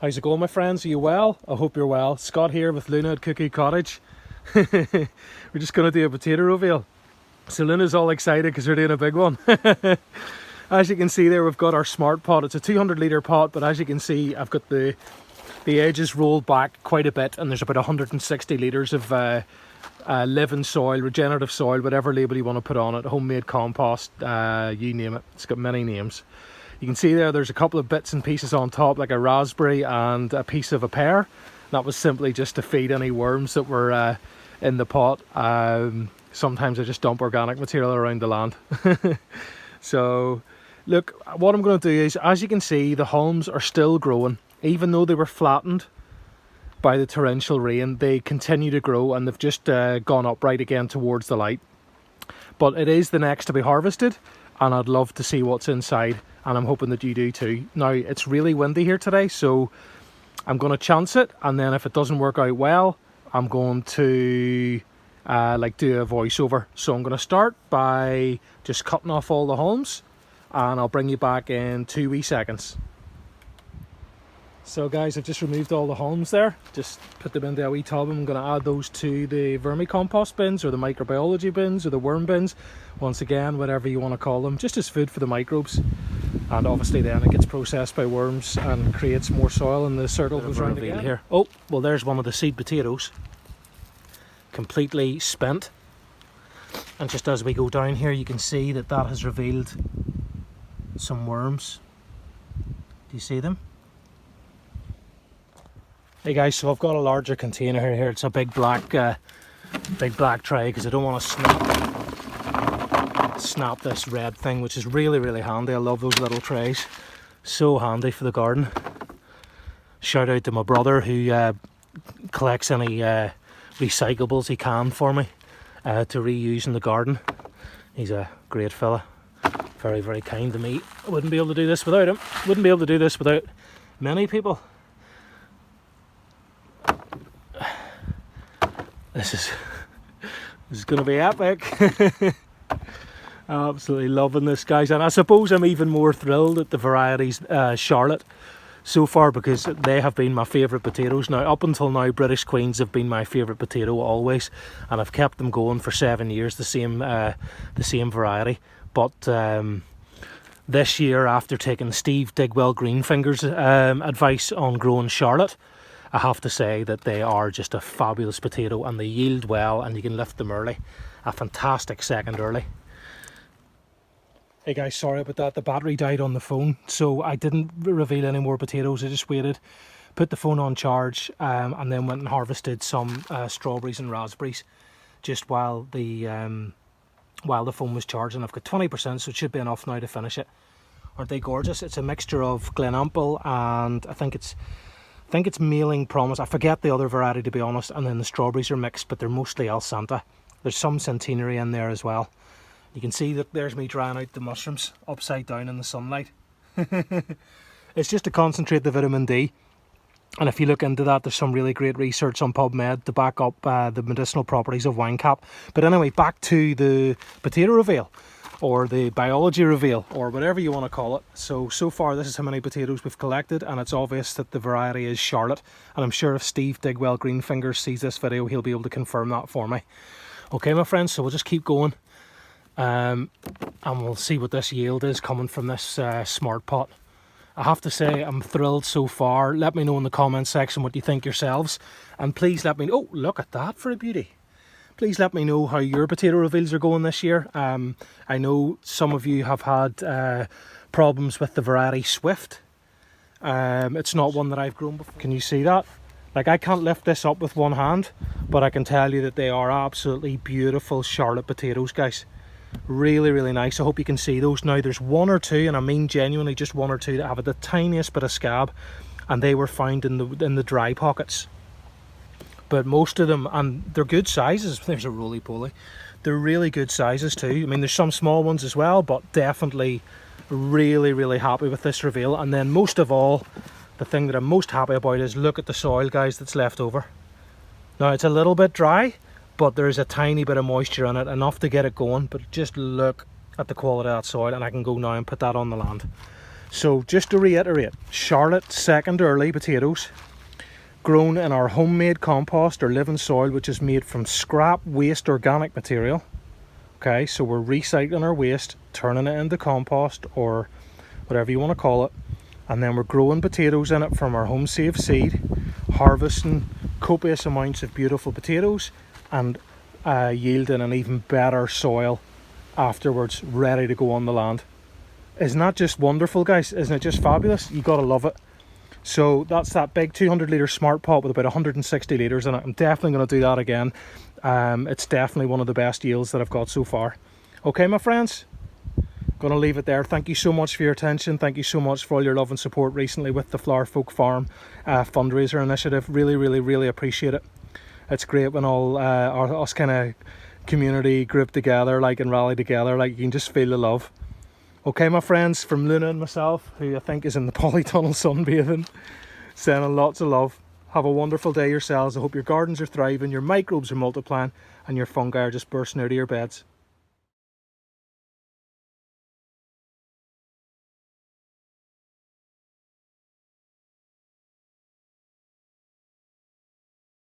How's it going, my friends? Are you well? I hope you're well. Scott here with Luna at Cuckoo Cottage. We're just going to do a potato reveal. So Luna's all excited because we're doing a big one. As you can see there, we've got our smart pot. It's a 200 litre pot, but as you can see, I've got the edges rolled back quite a bit, and there's about 160 litres of living soil, regenerative soil, whatever label you want to put on it, homemade compost, you name it. It's got many names. You can see there's a couple of bits and pieces on top, like a raspberry and a piece of a pear. That was simply just to feed any worms that were in the pot. Sometimes I just dump organic material around the land. So look, what I'm going to do is, as you can see, the haulms are still growing. Even though they were flattened by the torrential rain, they continue to grow, and they've just gone up right again towards the light. But it is the next to be harvested, and I'd love to see what's inside, and I'm hoping that you do too. Now, it's really windy here today, so I'm going to chance it, and then if it doesn't work out well, I'm going to do a voiceover. So I'm going to start by just cutting off all the haulms, and I'll bring you back in 2 wee seconds. So guys, I've just removed all the haulms there, just put them into a wee tub. I'm going to add those to the vermicompost bins, or the microbiology bins, or the worm bins. Once again, whatever you want to call them, just as food for the microbes. And obviously then it gets processed by worms and creates more soil, and the circle goes round again. Here. Oh, well, there's one of the seed potatoes, completely spent. And just as we go down here, you can see that has revealed some worms. Do you see them? Hey guys, so I've got a larger container here. It's a big black tray, because I don't want to snap this red thing, which is really, really handy. I love those little trays, so handy for the garden. Shout out to my brother who collects any recyclables he can for me to reuse in the garden. He's a great fella, very, very kind to me. I wouldn't be able to do this without him. Wouldn't be able to do this without many people. This is going to be epic. Absolutely loving this, guys, and I suppose I'm even more thrilled at the varieties Charlotte so far, because they have been my favourite potatoes. Now, up until now, British Queens have been my favourite potato always, and I've kept them going for 7 years, the same variety. But this year, after taking Steve Digwell Greenfinger's advice on growing Charlotte, I have to say that they are just a fabulous potato, and they yield well, and you can lift them early. A fantastic second early. Hey guys, sorry about that. The battery died on the phone, so I didn't reveal any more potatoes. I just waited, put the phone on charge, and then went and harvested some strawberries and raspberries just while the phone was charging. I've got 20%, so it should be enough now to finish it. Aren't they gorgeous? It's a mixture of Glenample and I think it's Mailing Promise. I forget the other variety, to be honest, and then the strawberries are mixed, but they're mostly El Santa. There's some centenary in there as well. You can see that there's me drying out the mushrooms upside down in the sunlight. It's just to concentrate the vitamin D, and if you look into that, there's some really great research on PubMed to back up the medicinal properties of wine cap. But anyway, back to the potato reveal, or the biology reveal, or whatever you want to call it. So far this is how many potatoes we've collected, and it's obvious that the variety is Charlotte, and I'm sure if Steve Digwell Greenfingers sees this video, he'll be able to confirm that for me. Okay, my friends, so we'll just keep going, and we'll see what this yield is coming from this smart pot. I have to say, I'm thrilled so far. Let me know in the comments section what you think yourselves, and please let me know. Oh, look at that for a beauty. Please let me know how your potato reveals are going this year. I know some of you have had problems with the variety Swift. It's not one that I've grown before. Can you see that? Like, I can't lift this up with one hand, but I can tell you that they are absolutely beautiful Charlotte potatoes, guys. Really, really nice. I hope you can see those. Now, there's one or two, and I mean genuinely just one or two, that have the tiniest bit of scab, and they were found in the dry pockets. But most of them, and they're good sizes. There's a roly-poly. They're really good sizes too. I mean, there's some small ones as well, but definitely really, really happy with this reveal. And then most of all, the thing that I'm most happy about is, look at the soil, guys, that's left over. Now, it's a little bit dry, but there's a tiny bit of moisture in it, enough to get it going. But just look at the quality of that soil, and I can go now and put that on the land. So just to reiterate, Charlotte second early potatoes, grown in our homemade compost or living soil, which is made from scrap waste organic material. Okay, so we're recycling our waste, turning it into compost or whatever you want to call it, and then we're growing potatoes in it from our home safe seed, harvesting copious amounts of beautiful potatoes and yielding an even better soil afterwards, ready to go on the land. Isn't that just wonderful, guys? Isn't it just fabulous? You gotta love it. So that's that big 200 litre smart pot with about 160 litres in it. I'm definitely going to do that again. It's definitely one of the best yields that I've got so far. Okay, my friends, going to leave it there. Thank you so much for your attention. Thank you so much for all your love and support recently with the Flower Folk Farm fundraiser initiative. Really appreciate it. It's great when all us kind of community group together, like, and rally together, like, you can just feel the love. Okay, my friends, from Luna and myself, who I think is in the polytunnel sunbathing, sending lots of love. Have a wonderful day yourselves. I hope your gardens are thriving, your microbes are multiplying, and your fungi are just bursting out of your beds.